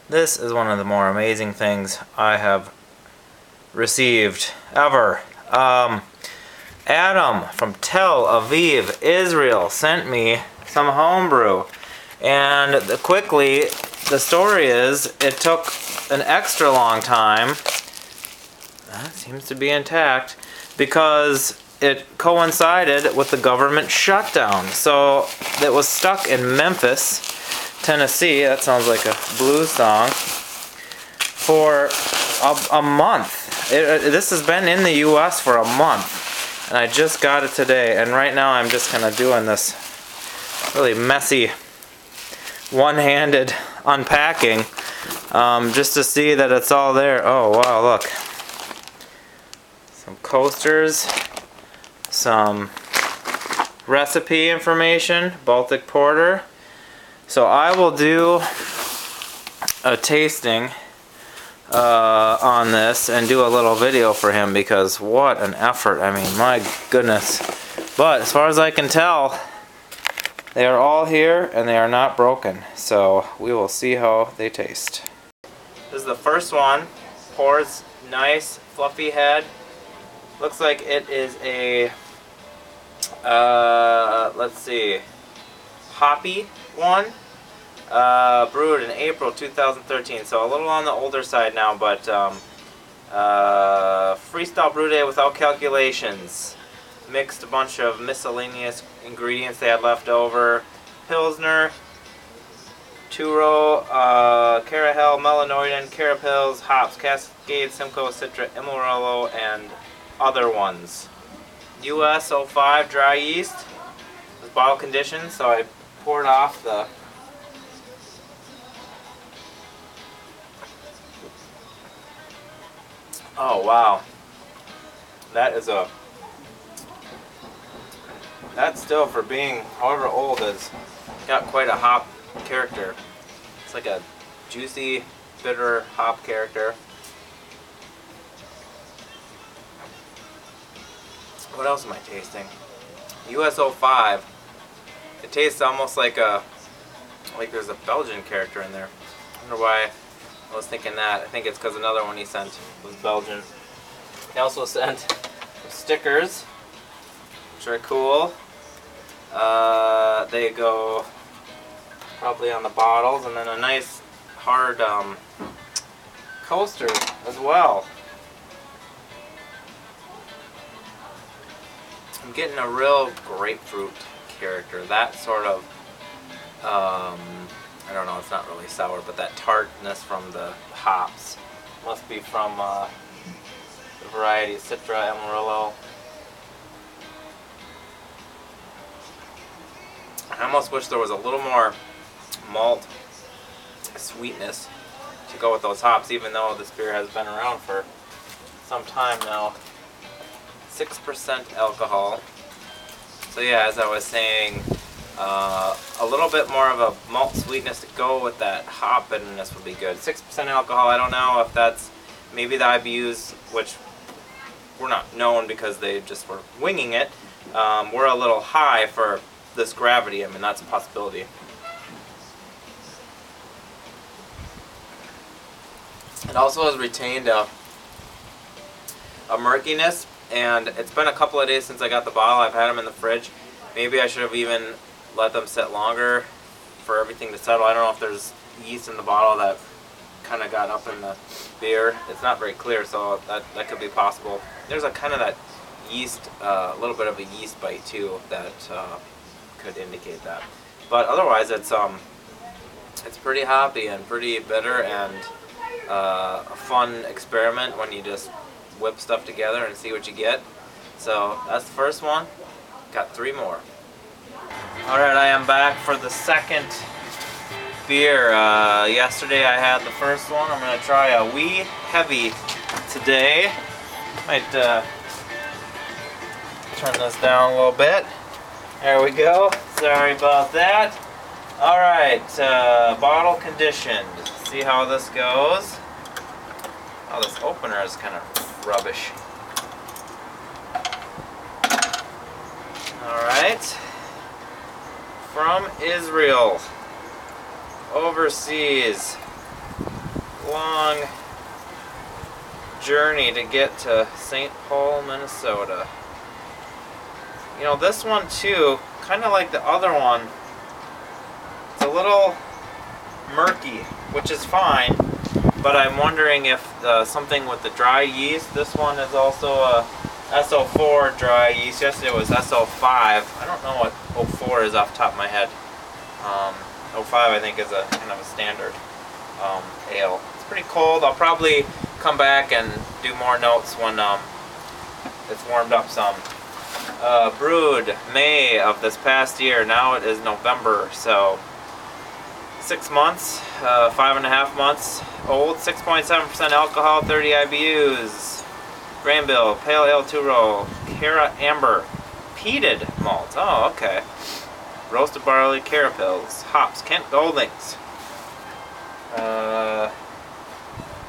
This is one of the more amazing things I have received ever. Adam from Tel Aviv, Israel, sent me some homebrew. And quickly, the story is, it took an extra long time. That seems to be intact, because it coincided with the government shutdown. So it was stuck in Memphis, Tennessee. That sounds like a blues song. For a month. This has been in the US for a month. And I just got it today. And right now I'm just kind of doing this really messy one-handed unpacking just to see that it's all there. Oh wow, look. Some coasters. Some recipe information. Baltic Porter. So I will do a tasting on this and do a little video for him, because what an effort. I mean, my goodness. But as far as I can tell, they are all here and they are not broken. So we will see how they taste. This is the first one. Pours nice fluffy head. Looks like it is a let's see, hoppy one. Brewed in April 2013, so a little on the older side now, but freestyle brew day without calculations. Mixed a bunch of miscellaneous ingredients they had left over. Pilsner, Turo, Carahel, Melanoidin, Carapils, hops, Cascade, Simcoe, Citra, Amarillo, and other ones. US 05 dry yeast. It was bottle conditioned, so I poured off the oh wow, that still, for being however old, has got quite a hop character. It's like a juicy, bitter hop character. What else am I tasting? US 05. It tastes almost like there's a Belgian character in there. I wonder why I was thinking that. I think it's because another one he sent was Belgian. He also sent some stickers, which are cool. They go probably on the bottles, and then a nice hard coaster as well. I'm getting a real grapefruit character. That sort of I don't know, it's not really sour, but that tartness from the hops must be from the variety Citra, Amarillo. I almost wish there was a little more malt sweetness to go with those hops, even though this beer has been around for some time now. 6% alcohol. So yeah, as I was saying, a little bit more of a malt sweetness to go with that hop bitterness would be good. 6% alcohol, I don't know if that's maybe the IBUs, which were not known because they just were winging it, were a little high for this gravity. I mean, that's a possibility. It also has retained a murkiness, and it's been a couple of days since I got the bottle. I've had them in the fridge. Maybe I should have even let them sit longer for everything to settle. I don't know if there's yeast in the bottle that kind of got up in the beer. It's not very clear, so that could be possible. There's a kind of that yeast, a little bit of a yeast bite too that could indicate that. But otherwise, it's pretty hoppy and pretty bitter, and a fun experiment when you just whip stuff together and see what you get. So that's the first one. Got 3 more. Alright, I am back for the second beer. Yesterday I had the first one. I'm going to try a wee heavy today. Might turn this down a little bit. There we go. Sorry about that. Alright, bottle conditioned. See how this goes. Oh, this opener is kind of rubbish. Alright. From Israel. Overseas. long journey to get to St. Paul, Minnesota. You know, this one too, kind of like the other one, it's a little murky, which is fine, but I'm wondering if something with the dry yeast. This one is also a SO4 dry yeast. Yesterday was SO5. I don't know what O4 is off the top of my head. O5 I think is a kind of a standard ale. It's pretty cold. I'll probably come back and do more notes when it's warmed up some. Brewed May of this past year. Now it is November, so 6 months, 5.5 months old. 6.7% alcohol, 30 IBUs. Grain bill, pale ale 2-row, Cara Amber, peated malt. Oh, okay. Roasted barley, carapils, hops, Kent Goldings.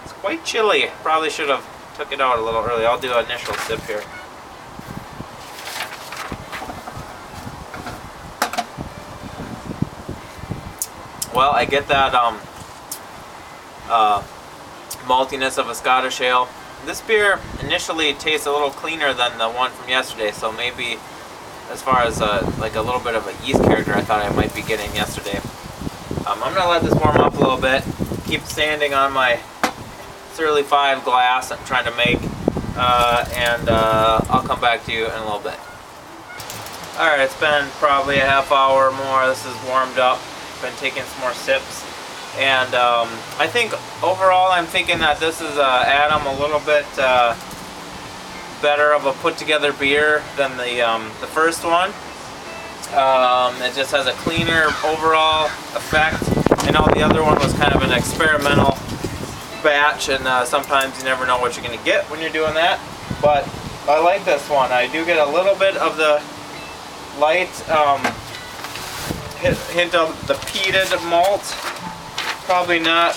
It's quite chilly. Probably should have took it out a little early. I'll do an initial sip here. Well, I get that maltiness of a Scottish ale. This beer initially tastes a little cleaner than the one from yesterday, so maybe as far as like a little bit of a yeast character I thought I might be getting yesterday. I'm going to let this warm up a little bit, keep sanding on my Surly 5 glass I'm trying to make, and I'll come back to you in a little bit. Alright, it's been probably a half hour or more. This is warmed up. Been taking some more sips, and I think overall I'm thinking that this is Adam a little bit better of a put together beer than the first one. It just has a cleaner overall effect. I know the other one was kind of an experimental batch, and sometimes you never know what you're going to get when you're doing that, but I like this one. I do get a little bit of the light hint of the peated malt. Probably not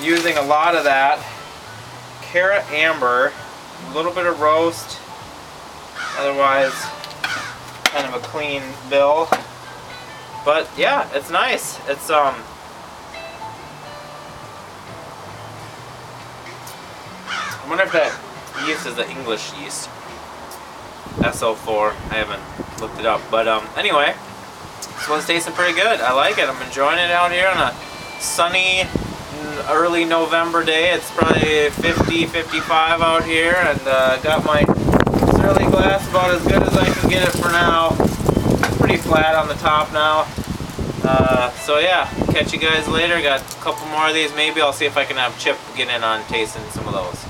using a lot of that. Cara Amber, a little bit of roast. Otherwise, kind of a clean bill. But yeah, it's nice. It's I wonder if that yeast is the English yeast. SO4. I haven't looked it up, but anyway. This one's tasting pretty good. I like it. I'm enjoying it out here on a sunny early November day. It's probably 50, 55 out here, and got my Surly glass about as good as I can get it for now. Pretty flat on the top now. So yeah, catch you guys later. Got a couple more of these. Maybe I'll see if I can have Chip get in on tasting some of those.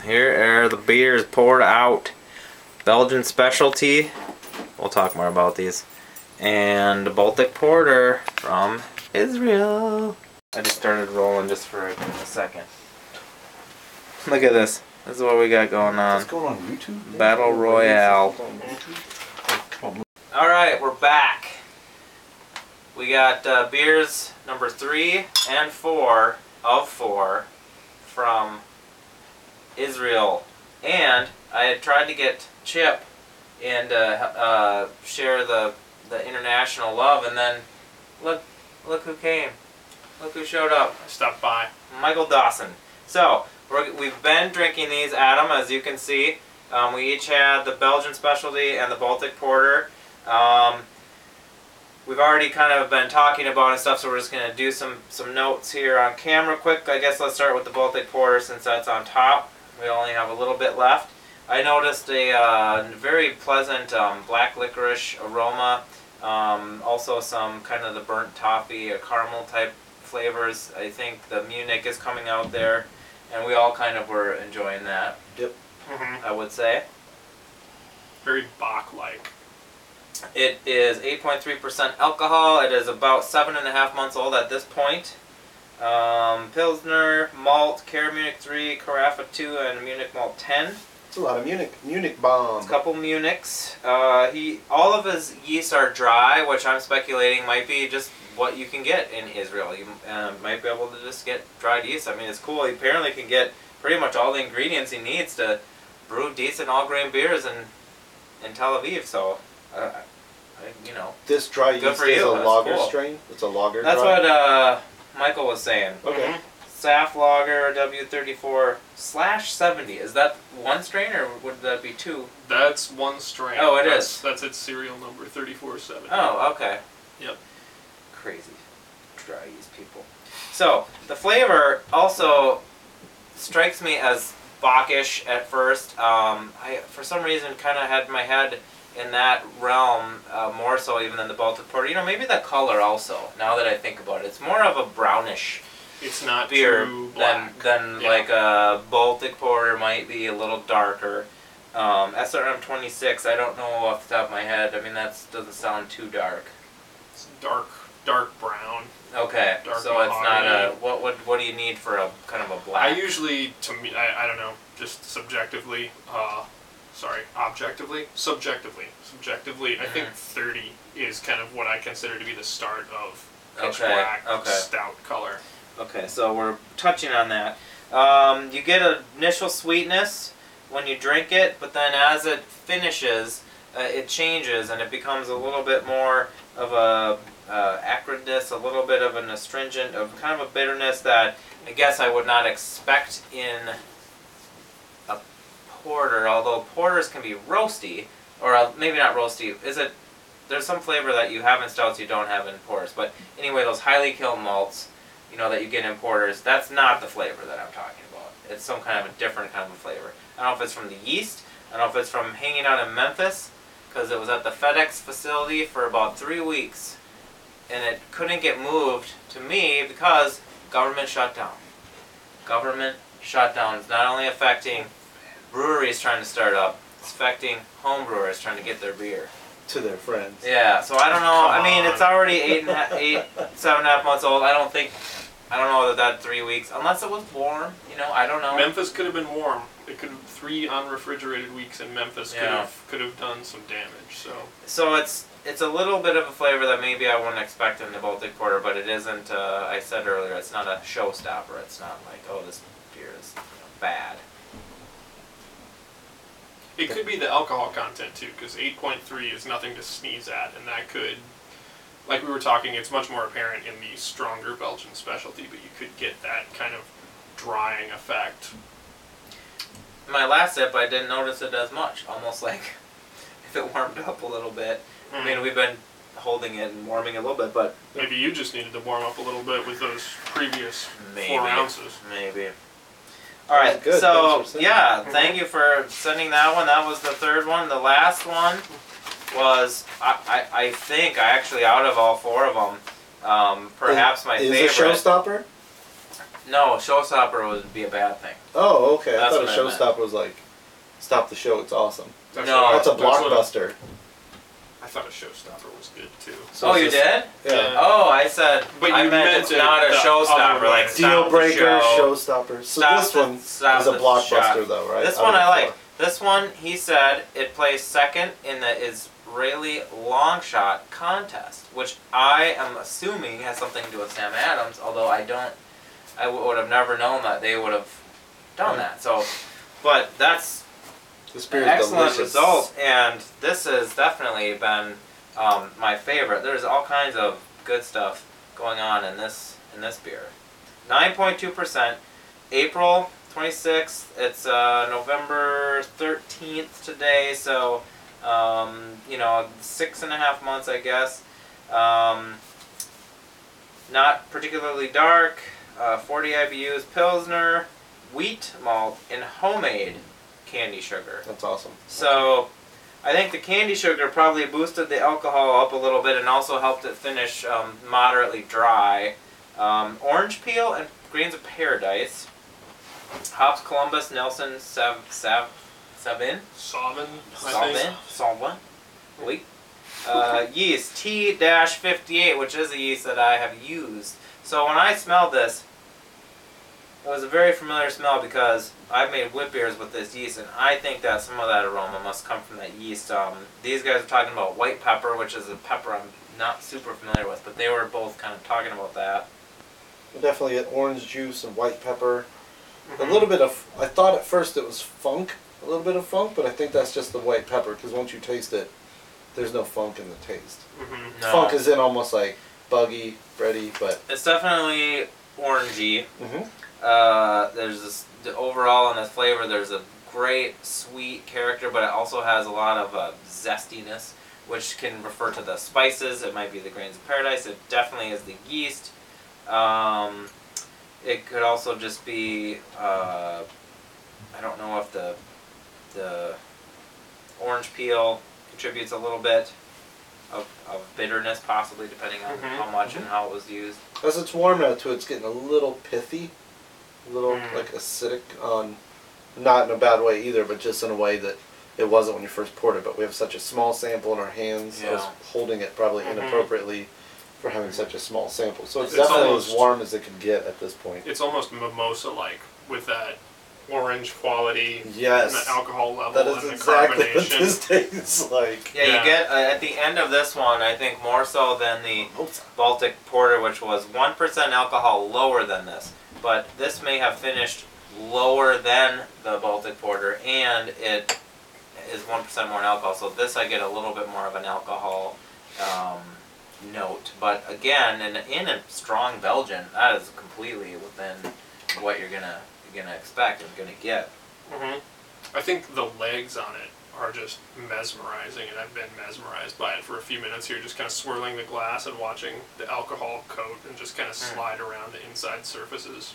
Here are the beers poured out. Belgian Specialty. We'll talk more about these. And the Baltic Porter from Israel. I just started rolling just for a second. Look at this. This is what we got going on. What's going on YouTube? Battle Royale. Alright, we're back. We got beers number 3 and 4 of 4 from Israel. And I had tried to get Chip and share the international love, and then look who came. Look who showed up. Stopped by. Michael Dawson. So we've been drinking these, Adam, as you can see. We each had the Belgian Specialty and the Baltic Porter. We've already kind of been talking about it and stuff, so we're just going to do some notes here on camera quick. I guess let's start with the Baltic Porter since that's on top. We only have a little bit left. I noticed a very pleasant black licorice aroma. Also some kind of the burnt toffee, caramel type flavors. I think the Munich is coming out there, and we all kind of were enjoying that. Yep. I would say. Very Bach-like. It is 8.3% alcohol. It is about 7.5 months old at this point. Pilsner, malt, Cara Munich 3, Carafa 2, and Munich malt 10. It's a lot of Munich bomb. It's a couple Munichs. All of his yeasts are dry, which I'm speculating might be just what you can get in Israel. You might be able to just get dried yeast. I mean, it's cool. He apparently can get pretty much all the ingredients he needs to brew decent all-grain beers in Tel Aviv. So, you know, this dry yeast is a lager strain. It's a lager. That's dry. what Michael was saying. Okay. Saf Lager W34/70. Is that one strain or would that be two? That's one strain. Oh, it is. is. That's its serial number, 3470. Oh, okay. Yep. Crazy. Dry yeast people. So, the flavor also strikes me as Bockish at first. I, for some reason, kind of had my head in that realm more so even than the Baltic Porter. You know, maybe the color also, now that I think about it. It's more of a brownish It's not beer true black. than Yeah. like a Baltic Porter might be a little darker. SRM 26, I don't know off the top of my head. I mean, that doesn't sound too dark. It's dark brown. Okay, Dark so it's not a... mahogany. What do you need for a kind of a black? I usually, to me, I don't know, just subjectively, objectively? Subjectively, I think 30 is kind of what I consider to be the start of pitch black, stout color. Okay, so we're touching on that. You get an initial sweetness when you drink it, but then as it finishes, it changes and it becomes a little bit more of a acridness, a little bit of an astringent, of kind of a bitterness that I guess I would not expect in a porter, although porters can be roasty, or maybe not roasty. There's some flavor that you have in stouts you don't have in porters, but anyway, those highly kiln malts, you know, that you get in porters, that's not the flavor that I'm talking about. It's some kind of a different kind of a flavor. I don't know if it's from the yeast, I don't know if it's from hanging out in Memphis, because it was at the FedEx facility for about 3 weeks, and it couldn't get moved to me because government shutdown. Government shutdown is not only affecting breweries trying to start up, it's affecting home brewers trying to get their beer To their friends. Yeah, so I don't know. I mean, it's already 7.5 months old. I don't know that 3 weeks, unless it was warm. You know, I don't know. Memphis could have been warm. It could have 3 unrefrigerated weeks in Memphis could have done some damage. So it's a little bit of a flavor that maybe I wouldn't expect in the Baltic Porter, but it isn't. I said earlier, it's not a showstopper. It's not like, oh, this beer is bad. It could be the alcohol content too, because 8.3 is nothing to sneeze at, and that could, like we were talking, it's much more apparent in the stronger Belgian Specialty, but you could get that kind of drying effect. My last sip, I didn't notice it as much. Almost like if it warmed up a little bit. I mean, we've been holding it and warming it a little bit, but maybe you just needed to warm up a little bit with those previous 4 ounces. Maybe. All right, Good. so yeah, thank you for sending that one. That was the third one. The last one was, I think, actually out of all 4 of them, perhaps my favorite. Is it a showstopper? No, showstopper would be a bad thing. Oh, okay. That's I thought what a I meant. showstopper was like, stop the show, it's awesome. No. That's a blockbuster. I thought a showstopper was good too. So Oh, it's you just- did? Yeah. Oh, I said, But I you meant meant it's it not a the showstopper, other like way. stop Deal the breaker, show. showstopper. So Stop this the- one stop is a the blockbuster shot. though, right? This Out one of I the like. 4. This one, he said, it placed second in the Israeli long shot contest, which I am assuming has something to do with Sam Adams, although I would have never known that they would have done that. So, but that's This beer an is excellent delicious. result, and this has definitely been my favorite. There's all kinds of good stuff going on in this beer. 9.2%, April 26th. It's November 13th today, so 6.5 months, I guess. Not particularly dark. 40 IBUs, Pilsner, wheat malt, and homemade candy sugar. That's awesome. So I think the candy sugar probably boosted the alcohol up a little bit and also helped it finish moderately dry. Orange peel and grains of paradise. Hops Columbus, Nelson, Savin, wait. Yeast T-58, which is a yeast that I have used. So when I smelled this, it was a very familiar smell because I've made wit beers with this yeast, and I think that some of that aroma must come from that yeast. These guys are talking about white pepper, which is a pepper I'm not super familiar with, but they were both kind of talking about that. Definitely an orange juice and white pepper. A little bit of, I thought at first it was funk, a little bit of funk, but I think that's just the white pepper because once you taste it, there's no funk in the taste. No. Funk is in almost like buggy, bready, but It's definitely orangey. mhm. The overall in the flavor, there's a great sweet character, but it also has a lot of zestiness, which can refer to the spices. It might be the grains of paradise. It definitely is the yeast. It could also just be, I don't know if the orange peel contributes a little bit of bitterness, possibly, depending on how much and how it was used. As it's warmed out too, it's getting a little pithy, a little Mhm. like acidic on, not in a bad way either, but just in a way that it wasn't when you first poured it. But we have such a small sample in our hands. I was Yeah. holding it probably Mhm. inappropriately for having such a small sample. So it's It's definitely almost- as warm as it can get at this point. It's almost mimosa-like with that orange quality Yes. and the alcohol level That is and the exactly what carbonation. this tastes like. Yeah, Yeah. you get at the end of this one, I think more so than the Oops. Baltic Porter, which was 1% alcohol lower than this. But this may have finished lower than the Baltic Porter, and it is 1% more in alcohol. So this I get a little bit more of an alcohol note. But again, in a strong Belgian, that is completely within what you're gonna expect and gonna get. hmm I think the legs on it are just mesmerizing, and I've been mesmerized by it for a few minutes here, just kind of swirling the glass and watching the alcohol coat and just kind of slide around the inside surfaces.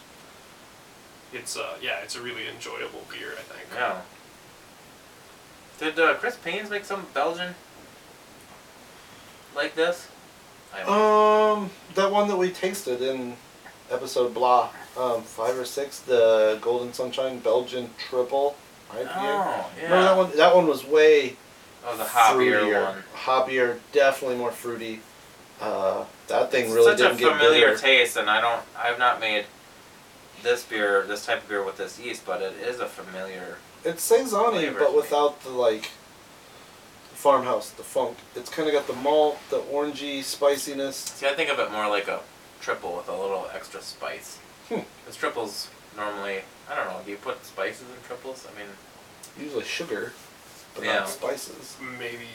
It's it's a really enjoyable beer, I think. Yeah. Did Chris Paynes make some Belgian like this? I don't That one that we tasted in episode blah, 5 or 6, the Golden Sunshine Belgian Triple IPA. Oh, yeah. Remember that one? That one was way Oh, the hoppier fruitier. one. Hoppier, definitely more fruity. That thing It's really such a didn't get familiar bitter. taste, and I've not made this type of beer with this yeast, but it is a familiar. It's saison-y, flavor but to me. without the like farmhouse, the funk. It's kind of got the malt, the orangey spiciness. See, I think of it more like a triple with a little extra spice. Hmm. Because triples normally, I don't know, do you put spices in triples? I mean, Usually sugar, but Yeah. not spices. Maybe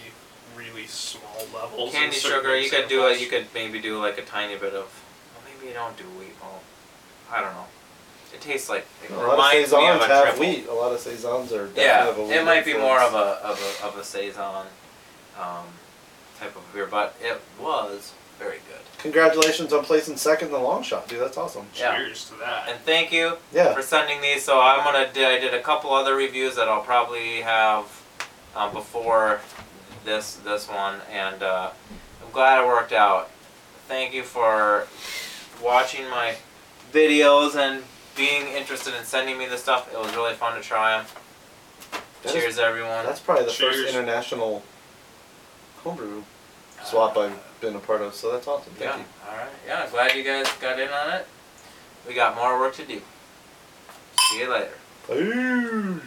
really small levels. in candy certain sugar, you could do it. examples. You could maybe do like a tiny bit of. Well, maybe you don't do wheat malt. I don't know. It tastes like it A lot of reminds me of saisons a have triple. wheat. A lot of saisons are definitely Yeah, have a wheat it might be more influence. of a saison type of beer, but it was very good. Congratulations on placing second in the long shot, dude. That's awesome. Yeah. Cheers to that. And thank you Yeah. for sending these. So I did a couple other reviews that I'll probably have before this one, and I'm glad it worked out. Thank you for watching my videos and being interested in sending me this stuff. It was really fun to try them. That is- Cheers, everyone. That's probably the Cheers. first international homebrew swap I've been a part of, so that's awesome. Thank Yeah. you. All right. Yeah. Glad you guys got in on it. We got more work to do. See you later. Pleasure.